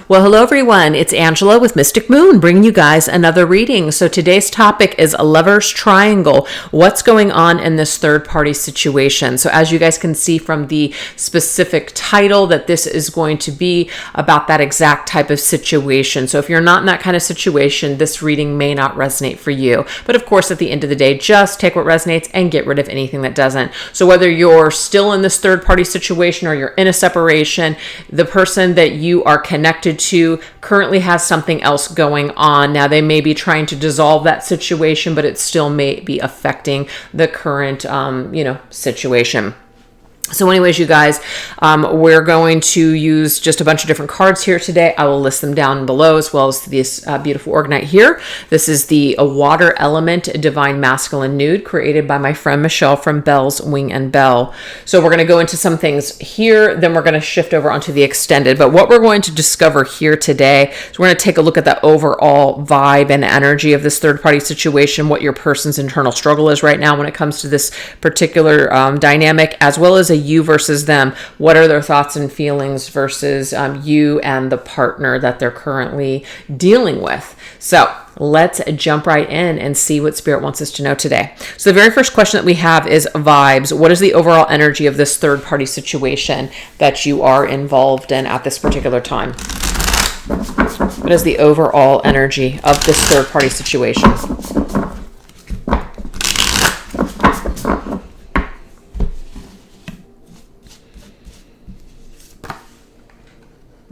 Well, hello everyone. It's Angela with Mystic Moon bringing you guys another reading. So today's topic is a lover's triangle. What's going on in this third party situation? So as you guys can see from the specific title that this is going to be about that exact type of situation. So if you're not in that kind of situation, this reading may not resonate for you. But of course, at the end of the day, just take what resonates and get rid of anything that doesn't. So whether you're still in this third party situation or you're in a separation, the person that you are connected to currently has something else going on. Now they may be trying to dissolve that situation, but it still may be affecting the current, situation. So anyways, you guys, we're going to use just a bunch of different cards here today. I will list them down below as well as this beautiful Orgonite here. This is the Water Element Divine Masculine Nude created by my friend Michelle from Belle's Wing and Bell. So we're going to go into some things here, then we're going to shift over onto the extended. But what we're going to discover here today is we're going to take a look at the overall vibe and energy of this third party situation, what your person's internal struggle is right now when it comes to this particular dynamic, as well as a you versus them. What are their thoughts and feelings versus you and the partner that they're currently dealing with? So let's jump right in and see what Spirit wants us to know today. So the very first question that we have is vibes. What is the overall energy of this third party situation that you are involved in at this particular time? What is the overall energy of this third party situation?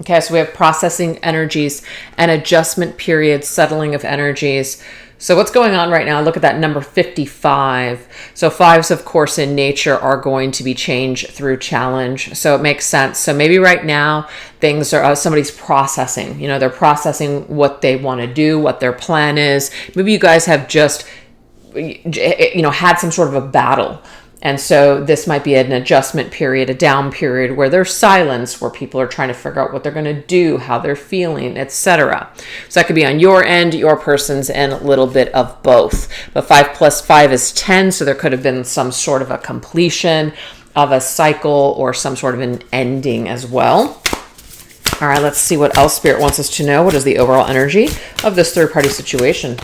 Okay, so we have processing energies and adjustment periods, settling of energies. So what's going on right now? Look at that number 55. So fives, of course, in nature are going to be change through challenge. So it makes sense. So maybe right now things are, somebody's processing, they're processing what they want to do, what their plan is. Maybe you guys have just, had some sort of a battle. And so this might be an adjustment period, a down period where there's silence, where people are trying to figure out what they're going to do, how they're feeling, etc. So that could be on your end, your person's end, a little bit of both. But 5 plus 5 is 10, so there could have been some sort of a completion of a cycle or some sort of an ending as well. All right, let's see what else Spirit wants us to know. What is the overall energy of this third-party situation?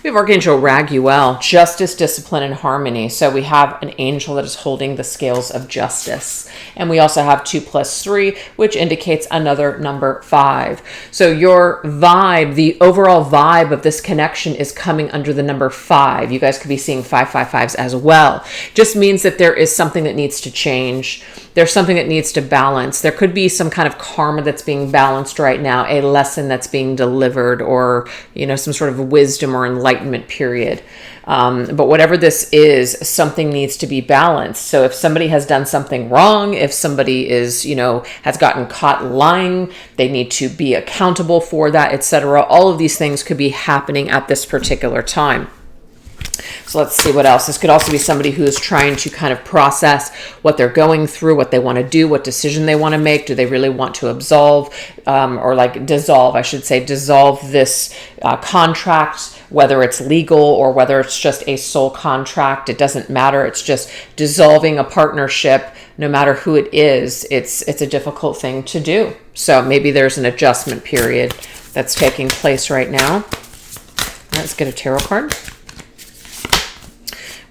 We have Archangel Raguel, justice, discipline, and harmony. So we have an angel that is holding the scales of justice. And we also have 2 plus 3, which indicates another number 5. So your vibe, the overall vibe of this connection is coming under the number 5. You guys could be seeing 555s as well. Just means that there is something that needs to change. There's something that needs to balance. There could be some kind of karma that's being balanced right now, a lesson that's being delivered, or, some sort of wisdom or enlightenment period. But whatever this is, something needs to be balanced. So if somebody has done something wrong, if somebody is, has gotten caught lying, they need to be accountable for that, etc. All of these things could be happening at this particular time. So let's see what else. This could also be somebody who is trying to kind of process what they're going through, what they want to do, what decision they want to make. Do they really want to dissolve this contract, whether it's legal or whether it's just a soul contract? It doesn't matter. It's just dissolving a partnership. No matter who it is, it's a difficult thing to do. So maybe there's an adjustment period that's taking place right now. Let's get a tarot card.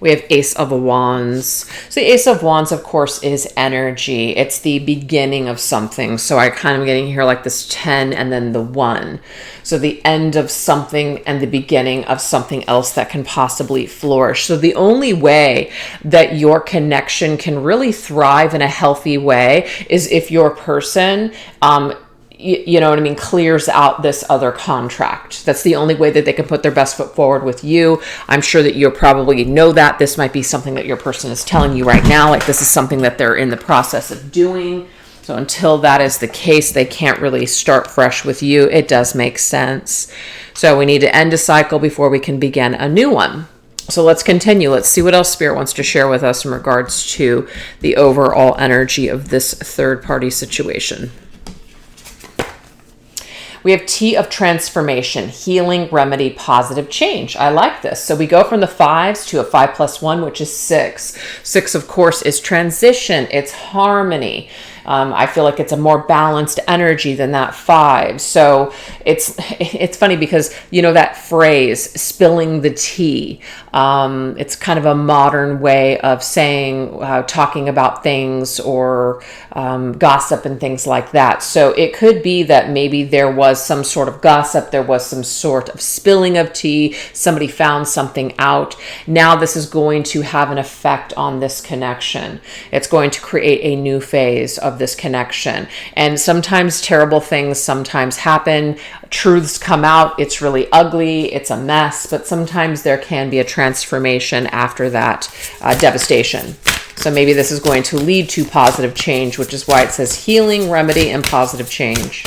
We have Ace of Wands. So the Ace of Wands, of course, is energy. It's the beginning of something. So I kind of getting here like this 10 and then the 1. So the end of something and the beginning of something else that can possibly flourish. So the only way that your connection can really thrive in a healthy way is if your person clears out this other contract. That's the only way that they can put their best foot forward with you. I'm sure that you probably know that. This might be something that your person is telling you right now, like this is something that they're in the process of doing. So until that is the case, they can't really start fresh with you. It does make sense. So we need to end a cycle before we can begin a new one. So let's continue. Let's see what else Spirit wants to share with us in regards to the overall energy of this third-party situation. We have T of transformation, healing, remedy, positive change. I like this. So we go from the 5s to a 5 plus 1, which is 6. 6, of course, is transition. It's harmony. I feel like it's a more balanced energy than that 5. So it's funny because, you know, that phrase, spilling the tea, it's kind of a modern way of saying, talking about things, or gossip and things like that. So it could be that maybe there was some sort of gossip, there was some sort of spilling of tea, somebody found something out. Now this is going to have an effect on this connection. It's going to create a new phase of this connection. And sometimes terrible things sometimes happen. Truths come out. It's really ugly. It's a mess. But sometimes there can be a transformation after that devastation. So maybe this is going to lead to positive change, which is why it says healing, remedy, and positive change.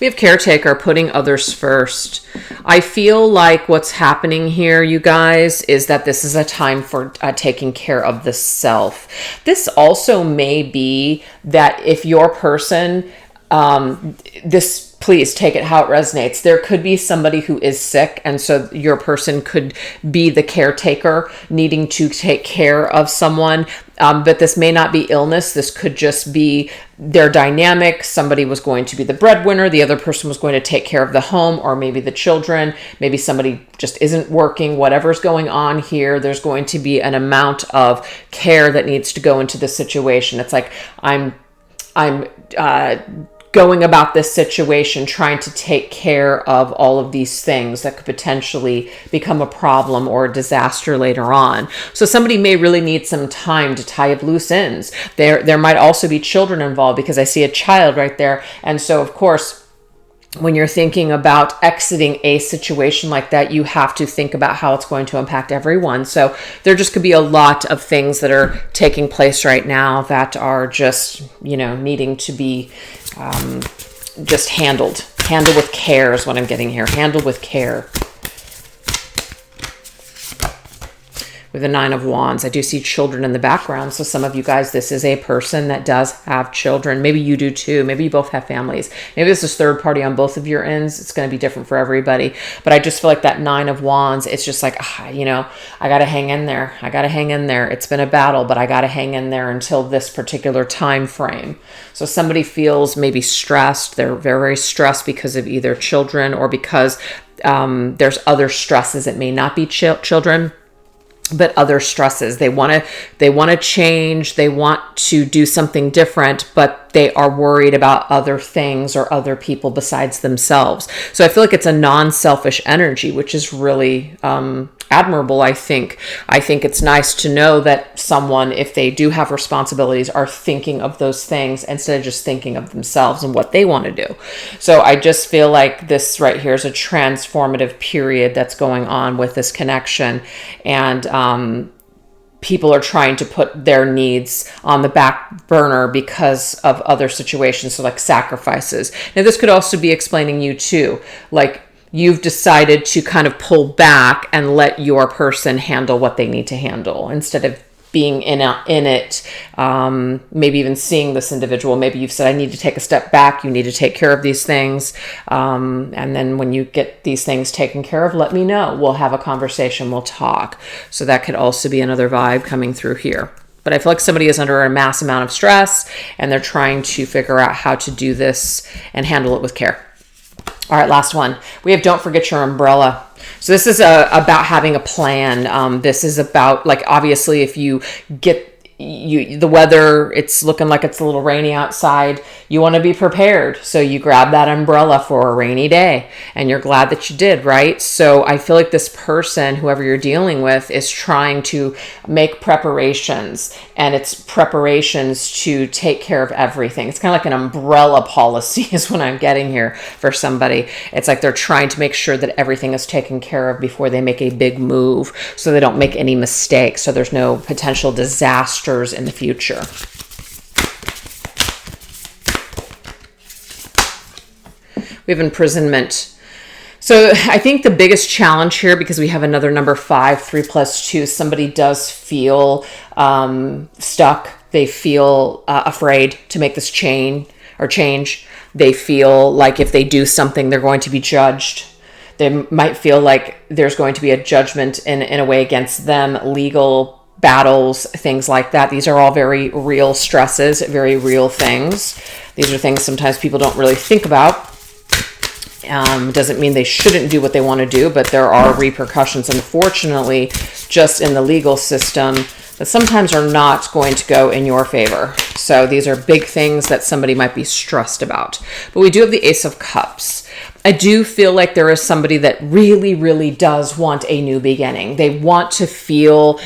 We have caretaker, putting others first. I feel like what's happening here, you guys, is that this is a time for taking care of the self. This also may be that if your person, please take it how it resonates. There could be somebody who is sick, and so your person could be the caretaker needing to take care of someone. But this may not be illness. This could just be their dynamic. Somebody was going to be the breadwinner. The other person was going to take care of the home, or maybe the children. Maybe somebody just isn't working. Whatever's going on here, there's going to be an amount of care that needs to go into the situation. It's like I'm going about this situation, trying to take care of all of these things that could potentially become a problem or a disaster later on. So somebody may really need some time to tie up loose ends. There might also be children involved, because I see a child right there. And so, of course, when you're thinking about exiting a situation like that, you have to think about how it's going to impact everyone. So there just could be a lot of things that are taking place right now that are just, you know, needing to be just handled. Handle with care is what I'm getting here. Handle with care. With the 9 of Wands, I do see children in the background. So some of you guys, this is a person that does have children. Maybe you do too. Maybe you both have families. Maybe this is third party on both of your ends. It's going to be different for everybody. But I just feel like that 9 of Wands, it's just like, you know, I got to hang in there. I got to hang in there. It's been a battle, but I got to hang in there until this particular time frame. So somebody feels maybe stressed. They're very stressed because of either children, or because there's other stresses. It may not be children, but other stresses. They want to change. They want to do something different, but they are worried about other things or other people besides themselves. So I feel like it's a non-selfish energy, which is really admirable. I think it's nice to know that someone, if they do have responsibilities, are thinking of those things instead of just thinking of themselves and what they want to do. So I just feel like this right here is a transformative period that's going on with this connection. And people are trying to put their needs on the back burner because of other situations. So like sacrifices. Now this could also be explaining you too. Like, you've decided to kind of pull back and let your person handle what they need to handle instead of being in it, maybe even seeing this individual. Maybe you've said, I need to take a step back. You need to take care of these things. And then when you get these things taken care of, let me know. We'll have a conversation. We'll talk. So that could also be another vibe coming through here. But I feel like somebody is under a mass amount of stress, and they're trying to figure out how to do this and handle it with care. All right, last one. We have don't forget your umbrella. So this is about having a plan. This is about, like, obviously if you get the weather, it's looking like it's a little rainy outside, you want to be prepared. So you grab that umbrella for a rainy day, and you're glad that you did, right? So I feel like this person, whoever you're dealing with, is trying to make preparations, and it's preparations to take care of everything. It's kind of like an umbrella policy is what I'm getting here for somebody. It's like they're trying to make sure that everything is taken care of before they make a big move, so they don't make any mistakes, so there's no potential disaster in the future. We have imprisonment. So I think the biggest challenge here, because we have another number 5, 3 plus 2, somebody does feel stuck. They feel afraid to make this change. They feel like if they do something, they're going to be judged. They might feel like there's going to be a judgment in a way against them, legal battles, things like that. These are all very real stresses, very real things. These are things sometimes people don't really think about. Doesn't mean they shouldn't do what they want to do, but there are repercussions, unfortunately, just in the legal system that sometimes are not going to go in your favor. So these are big things that somebody might be stressed about. But we do have the Ace of Cups. I do feel like there is somebody that really, really does want a new beginning. They want to feel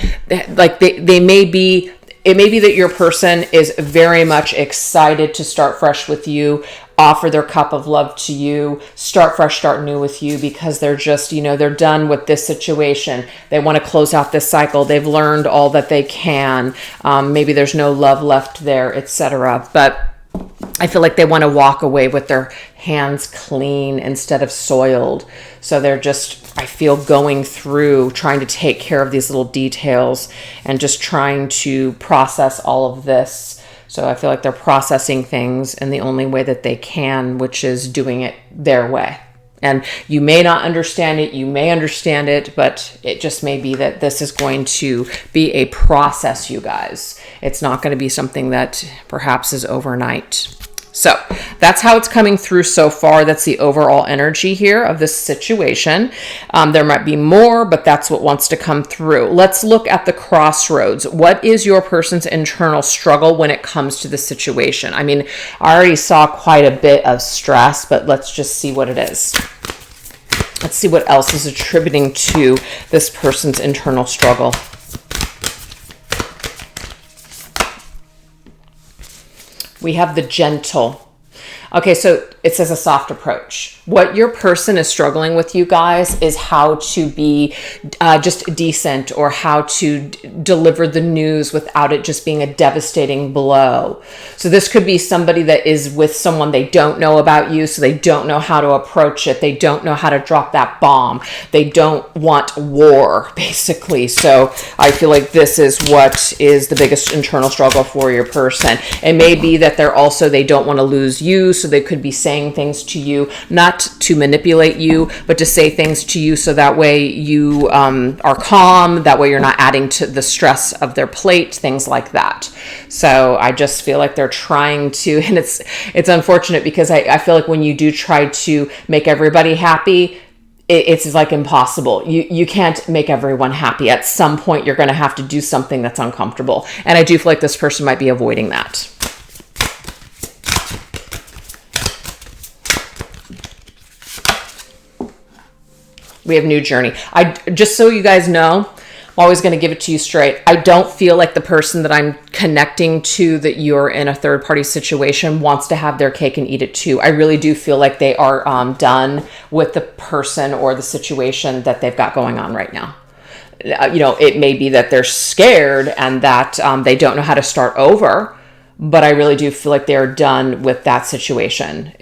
like they may be, it may be that your person is very much excited to start fresh with you, offer their cup of love to you, start fresh, start new with you, because they're just, they're done with this situation. They want to close out this cycle. They've learned all that they can. Maybe there's no love left there, etc. But I feel like they want to walk away with their hands clean instead of soiled. So they're just, I feel, going through trying to take care of these little details and just trying to process all of this. So I feel like they're processing things in the only way that they can, which is doing it their way. And you may not understand it, you may understand it, but it just may be that this is going to be a process, you guys. It's not going to be something that perhaps is overnight. So that's how it's coming through so far. That's the overall energy here of this situation. There might be more, but that's what wants to come through. Let's look at the crossroads. What is your person's internal struggle when it comes to the situation? I mean, I already saw quite a bit of stress, but let's just see what it is. Let's see what else is attributing to this person's internal struggle. We have the Gentle. Okay, so it says a soft approach. What your person is struggling with, you guys, is how to be just decent, or how to deliver the news without it just being a devastating blow. So this could be somebody that is with someone they don't know about you, so they don't know how to approach it. They don't know how to drop that bomb. They don't want war, basically. So I feel like this is what is the biggest internal struggle for your person. It may be that they don't want to lose you, so they could be saying things to you, not to manipulate you, but to say things to you so that way you are calm, that way you're not adding to the stress of their plate, things like that. So I just feel like they're trying to, and it's unfortunate because I feel like when you do try to make everybody happy, it's like impossible. You can't make everyone happy. At some point, you're going to have to do something that's uncomfortable. And I do feel like this person might be avoiding that. We have New Journey. Just so you guys know, I'm always going to give it to you straight. I don't feel like the person that I'm connecting to, that you're in a third party situation, wants to have their cake and eat it too. I really do feel like they are done with the person or the situation that they've got going on right now. It may be that they're scared and that they don't know how to start over, but I really do feel like they're done with that situation.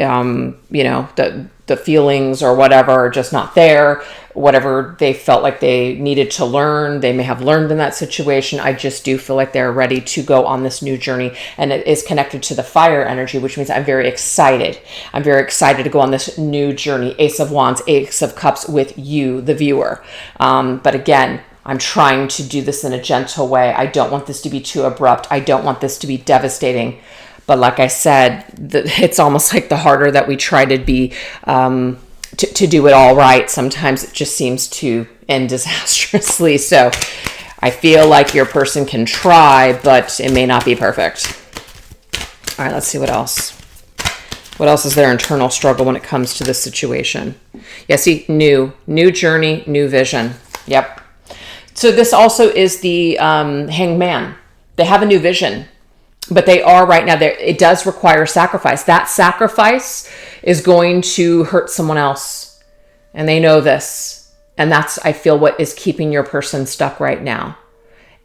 The feelings or whatever are just not there. Whatever they felt like they needed to learn, they may have learned in that situation. I just do feel like they're ready to go on this new journey, and it is connected to the fire energy, which means I'm very excited. I'm very excited to go on this new journey. Ace of Wands, Ace of Cups with you, the viewer. But again, I'm trying to do this in a gentle way. I don't want this to be too abrupt. I don't want this to be devastating. But like I said, it's almost like the harder that we try to be, to do it all right, sometimes it just seems to end disastrously. So I feel like your person can try, but it may not be perfect. All right, let's see what else. What else is their internal struggle when it comes to this situation? Yeah, see, new journey, new vision. Yep. So this also is the Hanged Man. They have a new vision. But they are right now there. It does require sacrifice. That sacrifice is going to hurt someone else. And they know this. And that's, I feel, what is keeping your person stuck right now.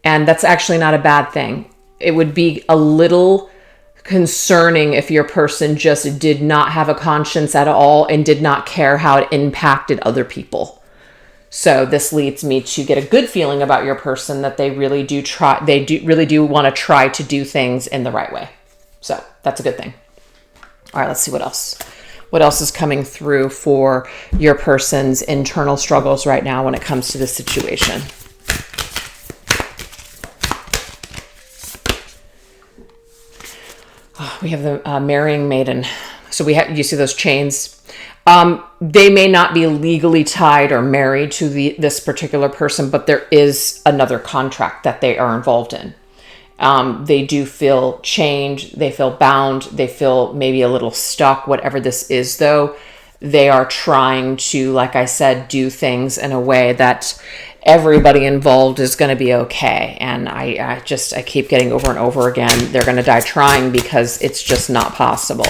And that's actually not a bad thing. It would be a little concerning if your person just did not have a conscience at all and did not care how it impacted other people. So this leads me to get a good feeling about your person, that they really do try. They really do want to try to do things in the right way. So that's a good thing. All right, let's see what else. What else is coming through for your person's internal struggles right now when it comes to this situation? We have the marrying maiden. So you see those chains. They may not be legally tied or married to this particular person, but there is another contract that they are involved in. They do feel chained. They feel bound. They feel maybe a little stuck. Whatever this is, though, they are trying to, like I said, do things in a way that everybody involved is going to be okay. And I keep getting over and over again, they're going to die trying, because it's just not possible.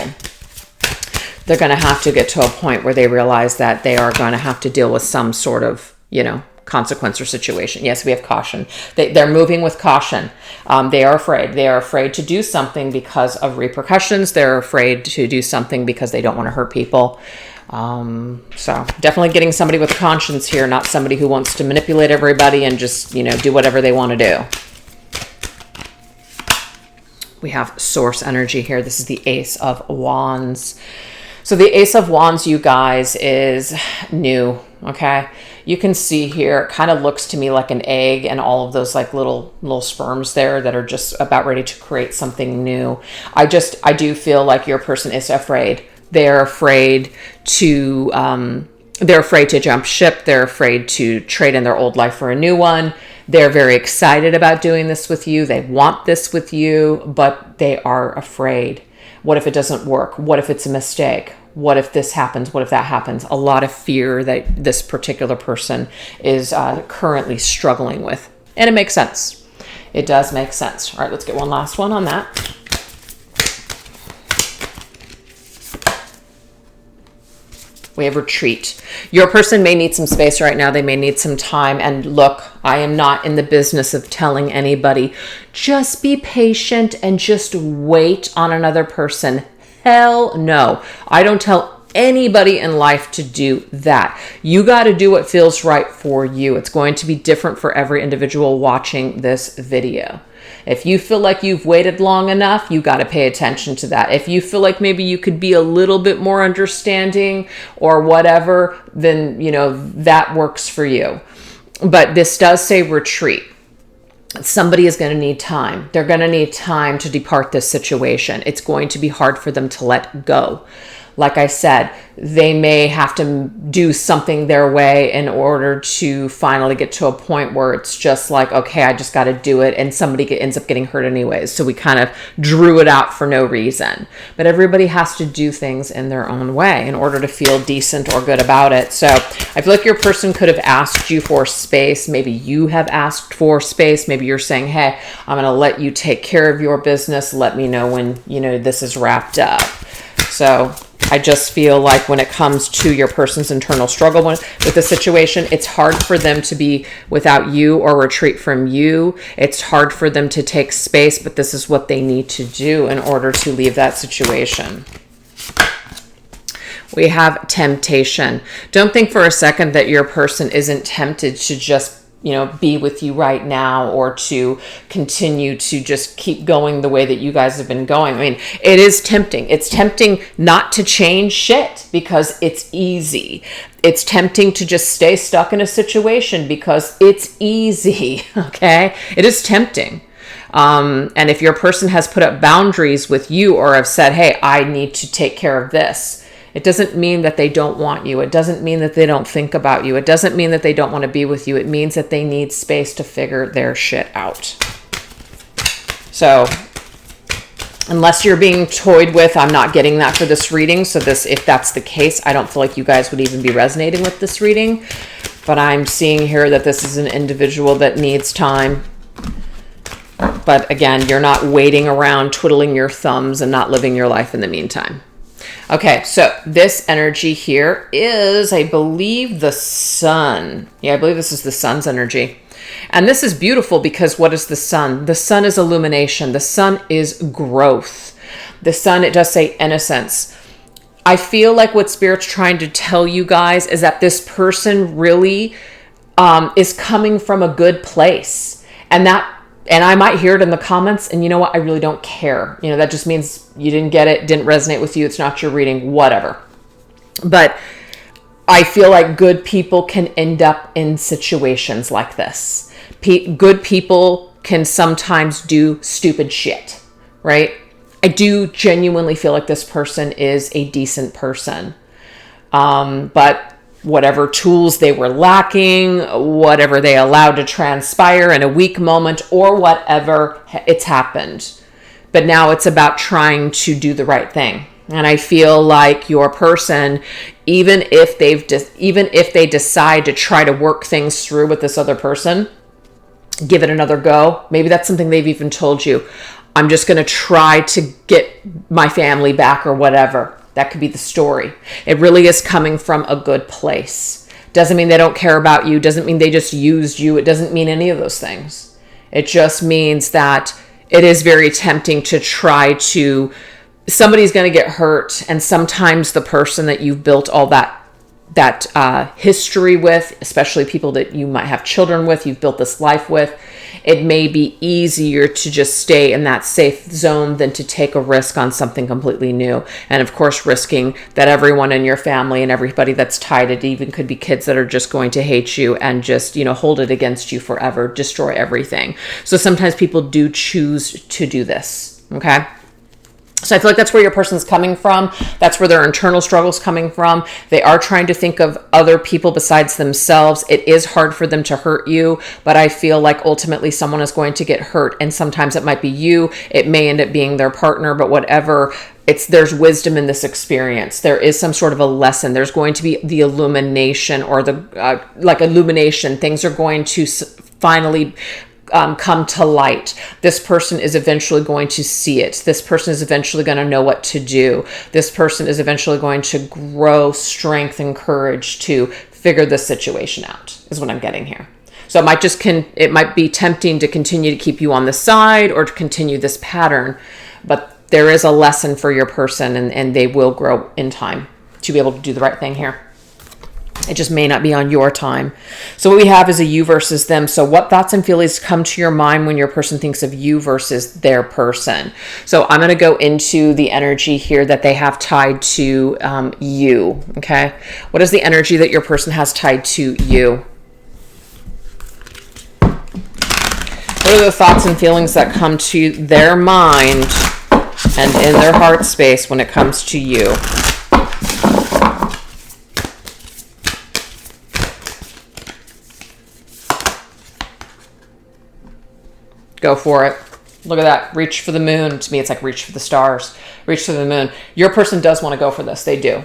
They're going to have to get to a point where they realize that they are going to have to deal with some sort of, consequence or situation. Yes, we have caution. They're moving with caution. They are afraid. They are afraid to do something because of repercussions. They're afraid to do something because they don't want to hurt people. So definitely getting somebody with a conscience here, not somebody who wants to manipulate everybody and just, do whatever they want to do. We have source energy here. This is the Ace of Wands. So the Ace of Wands, you guys, is new, okay? You can see here, it kind of looks to me like an egg and all of those like little sperms there that are just about ready to create something new. I do feel like your person is afraid. They're afraid to jump ship. They're afraid to trade in their old life for a new one. They're very excited about doing this with you. They want this with you, but they are afraid. What if it doesn't work? What if it's a mistake? What if this happens? What if that happens? A lot of fear that this particular person is currently struggling with. And it makes sense. It does make sense. All right, let's get one last one on that. We have retreat. Your person may need some space right now. They may need some time. And look, I am not in the business of telling anybody, just be patient and just wait on another person. Hell no. I don't tell anybody in life to do that. You got to do what feels right for you. It's going to be different for every individual watching this video. If you feel like you've waited long enough, you got to pay attention to that. If you feel like maybe you could be a little bit more understanding or whatever, then, that works for you. But this does say retreat. Somebody is going to need time. They're going to need time to depart this situation. It's going to be hard for them to let go. Like I said, they may have to do something their way in order to finally get to a point where it's just like, okay, I just got to do it. And somebody ends up getting hurt anyways. So we kind of drew it out for no reason. But everybody has to do things in their own way in order to feel decent or good about it. So I feel like your person could have asked you for space. Maybe you have asked for space. Maybe you're saying, hey, I'm going to let you take care of your business. Let me know when, this is wrapped up. So I just feel like when it comes to your person's internal struggle with the situation, it's hard for them to be without you or retreat from you. It's hard for them to take space, but this is what they need to do in order to leave that situation. We have temptation. Don't think for a second that your person isn't tempted to just be with you right now or to continue to just keep going the way that you guys have been going. I mean, it is tempting. It's tempting not to change shit because it's easy. It's tempting to just stay stuck in a situation because it's easy. Okay. It is tempting. And if your person has put up boundaries with you or have said, hey, I need to take care of this, it doesn't mean that they don't want you. It doesn't mean that they don't think about you. It doesn't mean that they don't want to be with you. It means that they need space to figure their shit out. So unless you're being toyed with, I'm not getting that for this reading. So if that's the case, I don't feel like you guys would even be resonating with this reading. But I'm seeing here that this is an individual that needs time. But again, you're not waiting around twiddling your thumbs and not living your life in the meantime. Okay, so this energy here is, I believe, the sun. Yeah, I believe this is the sun's energy. And this is beautiful because what is the sun? The sun is illumination. The sun is growth. The sun, it does say innocence. I feel like what Spirit's trying to tell you guys is that this person really is coming from a good place. And I might hear it in the comments, and you know what? I really don't care. That just means you didn't get it, didn't resonate with you. It's not your reading, whatever. But I feel like good people can end up in situations like this. Good people can sometimes do stupid shit, right? I do genuinely feel like this person is a decent person. But whatever tools they were lacking, whatever they allowed to transpire in a weak moment or whatever, it's happened. But now it's about trying to do the right thing. And I feel like your person, even if they decide to try to work things through with this other person, give it another go. Maybe that's something they've even told you. I'm just going to try to get my family back or whatever. That could be the story. It really is coming from a good place. Doesn't mean they don't care about you. Doesn't mean they just used you. It doesn't mean any of those things. It just means that it is very tempting to try to, somebody's going to get hurt. And sometimes the person that you've built all that history with, especially people that you might have children with, you've built this life with, it may be easier to just stay in that safe zone than to take a risk on something completely new. And of course, risking that everyone in your family and everybody that's tied, it even could be kids that are just going to hate you and just, hold it against you forever, destroy everything. So sometimes people do choose to do this. Okay. So I feel like that's where your person's coming from. That's where their internal struggle's coming from. They are trying to think of other people besides themselves. It is hard for them to hurt you, but I feel like ultimately someone is going to get hurt. And sometimes it might be you. It may end up being their partner, but whatever. There's wisdom in this experience. There is some sort of a lesson. There's going to be the illumination or the illumination. Things are going to finally come to light. This person is eventually going to see it. This person is eventually going to know what to do. This person is eventually going to grow strength and courage to figure this situation out, is what I'm getting here. So it might be tempting to continue to keep you on the side or to continue this pattern, but there is a lesson for your person and they will grow in time to be able to do the right thing here. It just may not be on your time. So what we have is a you versus them. So what thoughts and feelings come to your mind when your person thinks of you versus their person? So I'm going to go into the energy here that they have tied to you. Okay. What is the energy that your person has tied to you? What are the thoughts and feelings that come to their mind and in their heart space when it comes to you? Go for it. Look at that. Reach for the moon. To me, it's like reach for the stars. Reach for the moon. Your person does want to go for this. They do.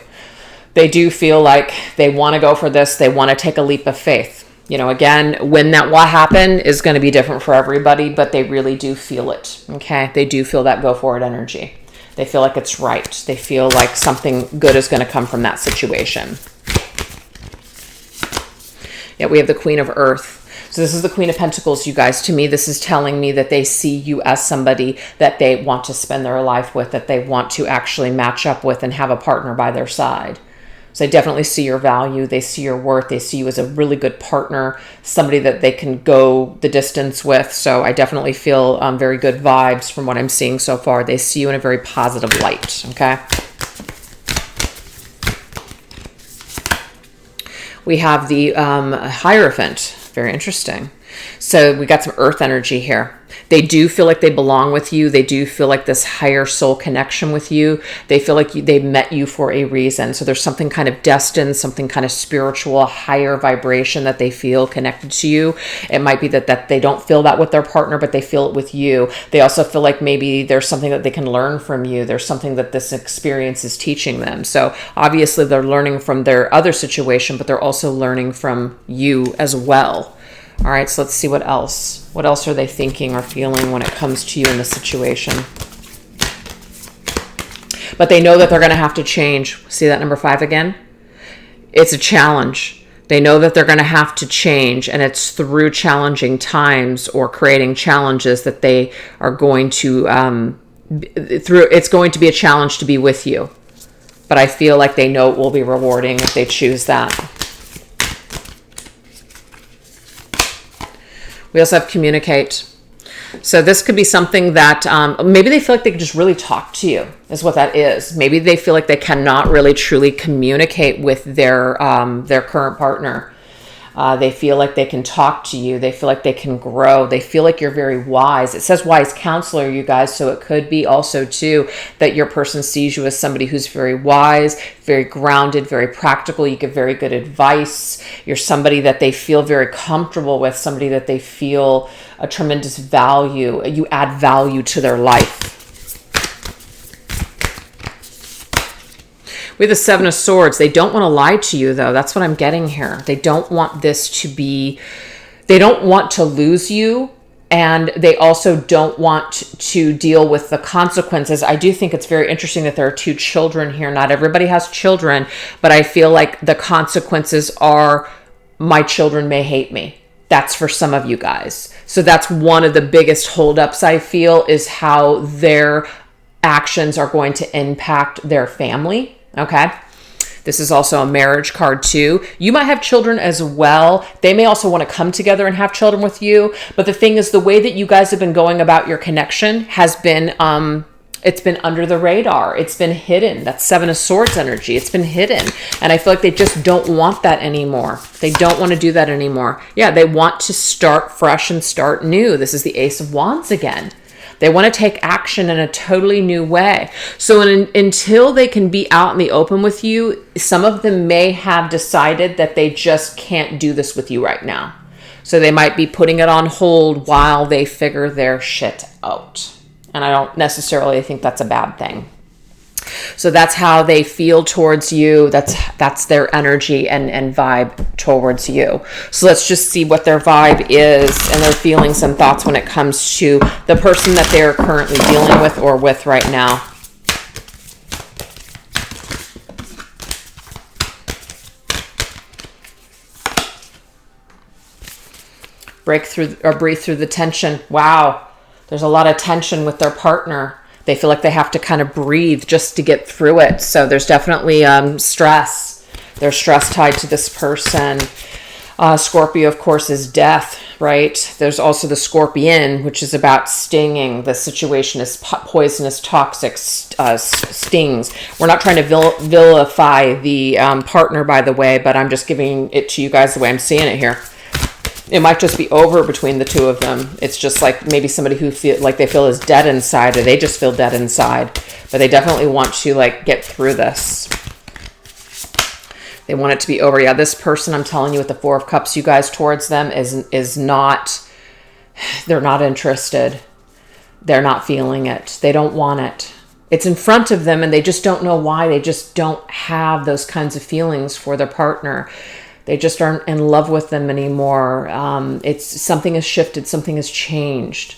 They do feel like they want to go for this. They want to take a leap of faith. Again, when that will happen is going to be different for everybody, but they really do feel it. Okay. They do feel that go for it energy. They feel like it's right. They feel like something good is going to come from that situation. Yeah, we have the Queen of Earth. So this is the Queen of Pentacles, you guys. To me, this is telling me that they see you as somebody that they want to spend their life with, that they want to actually match up with and have a partner by their side. So they definitely see your value. They see your worth. They see you as a really good partner, somebody that they can go the distance with. So I definitely feel very good vibes from what I'm seeing so far. They see you in a very positive light, okay? We have the Hierophant. Very interesting. So we got some earth energy here. They do feel like they belong with you. They do feel like this higher soul connection with you. They feel like they met you for a reason. So there's something kind of destined, something kind of spiritual, higher vibration that they feel connected to you. It might be that they don't feel that with their partner, but they feel it with you. They also feel like maybe there's something that they can learn from you. There's something that this experience is teaching them. So obviously they're learning from their other situation, but they're also learning from you as well. All right, so let's see what else. What else are they thinking or feeling when it comes to you in this situation? But they know that they're going to have to change. See that number 5 again? It's a challenge. They know that they're going to have to change, and it's through challenging times or creating challenges that they are going to, it's going to be a challenge to be with you. But I feel like they know it will be rewarding if they choose that. We also have communicate. So this could be something that maybe they feel like they can just really talk to you, is what that is. Maybe they feel like they cannot really truly communicate with their current partner. They feel like they can talk to you. They feel like they can grow. They feel like you're very wise. It says wise counselor, you guys. So it could be also too that your person sees you as somebody who's very wise, very grounded, very practical. You give very good advice. You're somebody that they feel very comfortable with, somebody that they feel a tremendous value. You add value to their life. We have the Seven of Swords. They don't want to lie to you, though. That's what I'm getting here. They don't want this to be, they don't want to lose you, and they also don't want to deal with the consequences. I do think it's very interesting that there are 2 children here. Not everybody has children, but I feel like the consequences are, my children may hate me. That's for some of you guys. So that's one of the biggest holdups I feel, is how their actions are going to impact their family. Okay. This is also a marriage card too. You might have children as well. They may also want to come together and have children with you. But the thing is, the way that you guys have been going about your connection has been, it's been under the radar. It's been hidden. That's Seven of Swords energy. It's been hidden. And I feel like they just don't want that anymore. They don't want to do that anymore. Yeah, they want to start fresh and start new. This is the Ace of Wands again. They want to take action in a totally new way. So until they can be out in the open with you, some of them may have decided that they just can't do this with you right now. So they might be putting it on hold while they figure their shit out. And I don't necessarily think that's a bad thing. So that's how they feel towards you. That's their energy and vibe towards you. So let's just see what their vibe is and their feelings and thoughts when it comes to the person that they're currently dealing with or with right now. Break through or breathe through the tension. Wow. There's a lot of tension with their partner. They feel like they have to kind of breathe just to get through it. So there's definitely stress. There's stress tied to this person. Scorpio, of course, is death, right? There's also the Scorpion, which is about stinging. The situation is poisonous, toxic, stings. We're not trying to vilify the partner, by the way, but I'm just giving it to you guys the way I'm seeing it here. It might just be over between the 2 of them. It's just like maybe somebody who feel like they feel is dead inside, or they just feel dead inside. But they definitely want to like get through this. They want it to be over. Yeah, this person, I'm telling you, with the 4 of Cups, you guys towards them is not, they're not interested. They're not feeling it. They don't want it. It's in front of them and they just don't know why. They just don't have those kinds of feelings for their partner. They just aren't in love with them anymore. It's something has shifted, something has changed.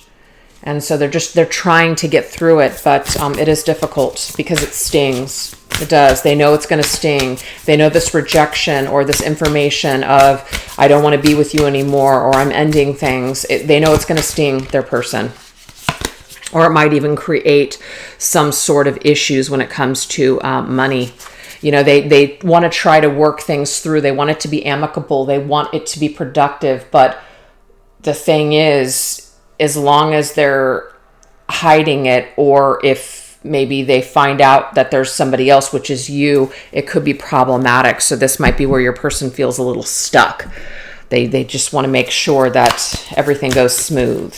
And so they're trying to get through it, but it is difficult because it stings. It does. They know it's going to sting. They know this rejection or this information of, I don't want to be with you anymore, or I'm ending things. They know it's going to sting their person. Or it might even create some sort of issues when it comes to money. You know, they want to try to work things through. They want it to be amicable. They want it to be productive. But the thing is, as long as they're hiding it, or if maybe they find out that there's somebody else, which is you, it could be problematic. So this might be where your person feels a little stuck. They just want to make sure that everything goes smooth.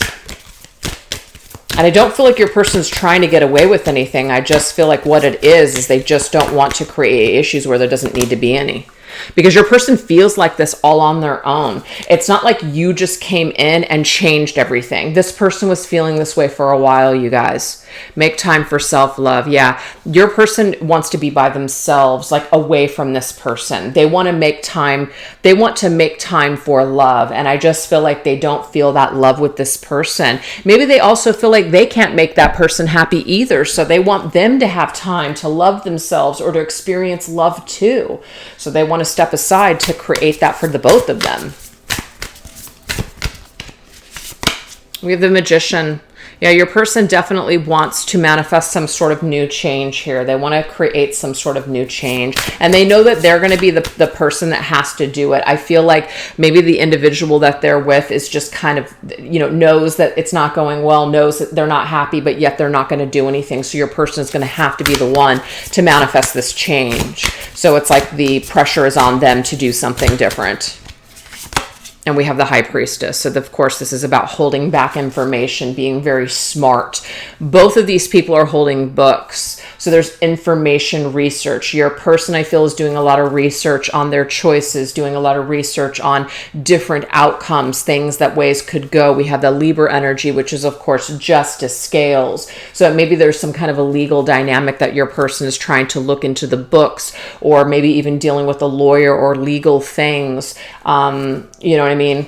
And I don't feel like your person's trying to get away with anything. I just feel like what it is they just don't want to create issues where there doesn't need to be any. Because your person feels like this all on their own. It's not like you just came in and changed everything. This person was feeling this way for a while, you guys. Make time for self-love. Yeah, your person wants to be by themselves, like away from this person. They want to make time. They want to make time for love. And I just feel like they don't feel that love with this person. Maybe they also feel like they can't make that person happy either. So they want them to have time to love themselves or to experience love too. So they want to step aside to create that for the both of them. We have the Magician. Yeah, your person definitely wants to manifest some sort of new change here. They want to create some sort of new change. And they know that they're going to be the person that has to do it. I feel like maybe the individual that they're with is just kind of, you know, knows that it's not going well, knows that they're not happy, but yet they're not going to do anything. So your person is going to have to be the one to manifest this change. So it's like the pressure is on them to do something different. and we have the High Priestess. So of course, this is about holding back information, being very smart. Both of these people are holding books. So there's information research. Your person, I feel, is doing a lot of research on their choices, doing a lot of research on different outcomes, things that ways could go. We have the Libra energy, which is, of course, justice, scales. So maybe there's some kind of a legal dynamic that your person is trying to look into the books, or maybe even dealing with a lawyer or legal things. You know what I mean?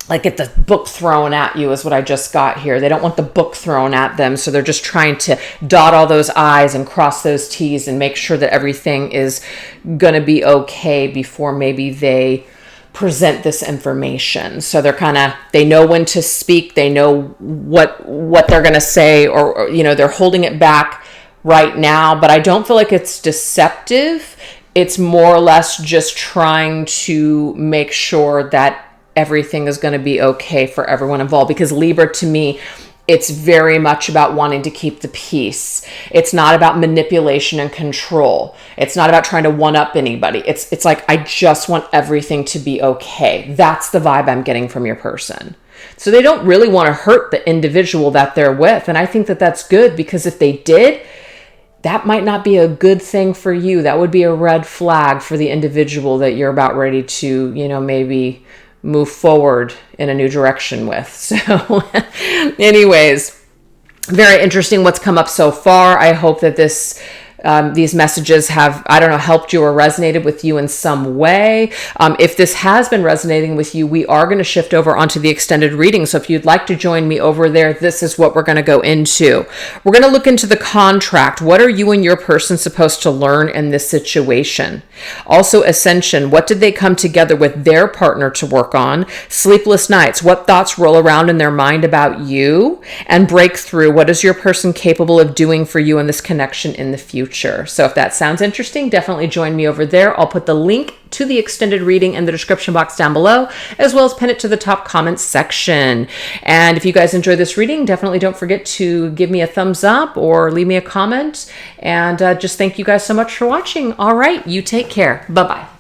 Like, get the book thrown at you is what I just got here. They don't want the book thrown at them. So they're just trying to dot all those I's and cross those T's and make sure that everything is going to be okay before maybe they present this information. So they're they know when to speak. They know what they're going to say, or, you know, they're holding it back right now. But I don't feel like it's deceptive. It's more or less just trying to make sure that everything is going to be okay for everyone involved. Because Libra, to me, it's very much about wanting to keep the peace. It's not about manipulation and control. It's not about trying to one-up anybody. It's like, I just want everything to be okay. That's the vibe I'm getting from your person. So they don't really want to hurt the individual that they're with. And I think that that's good, because if they did, that might not be a good thing for you. That would be a red flag for the individual that you're about ready to, you know, maybe move forward in a new direction with. So anyways, very interesting what's come up so far. I hope that these messages have, I don't know, helped you or resonated with you in some way. If this has been resonating with you, we are going to shift over onto the extended reading. So if you'd like to join me over there, this is what we're going to go into. We're going to look into the contract. What are you and your person supposed to learn in this situation? Also, ascension. What did they come together with their partner to work on? Sleepless nights. What thoughts roll around in their mind about you? And breakthrough. What is your person capable of doing for you in this connection in the future? So if that sounds interesting, definitely join me over there. I'll put the link to the extended reading in the description box down below, as well as pin it to the top comments section. And if you guys enjoy this reading, definitely don't forget to give me a thumbs up or leave me a comment. And just thank you guys so much for watching. All right, you take care. Bye-bye.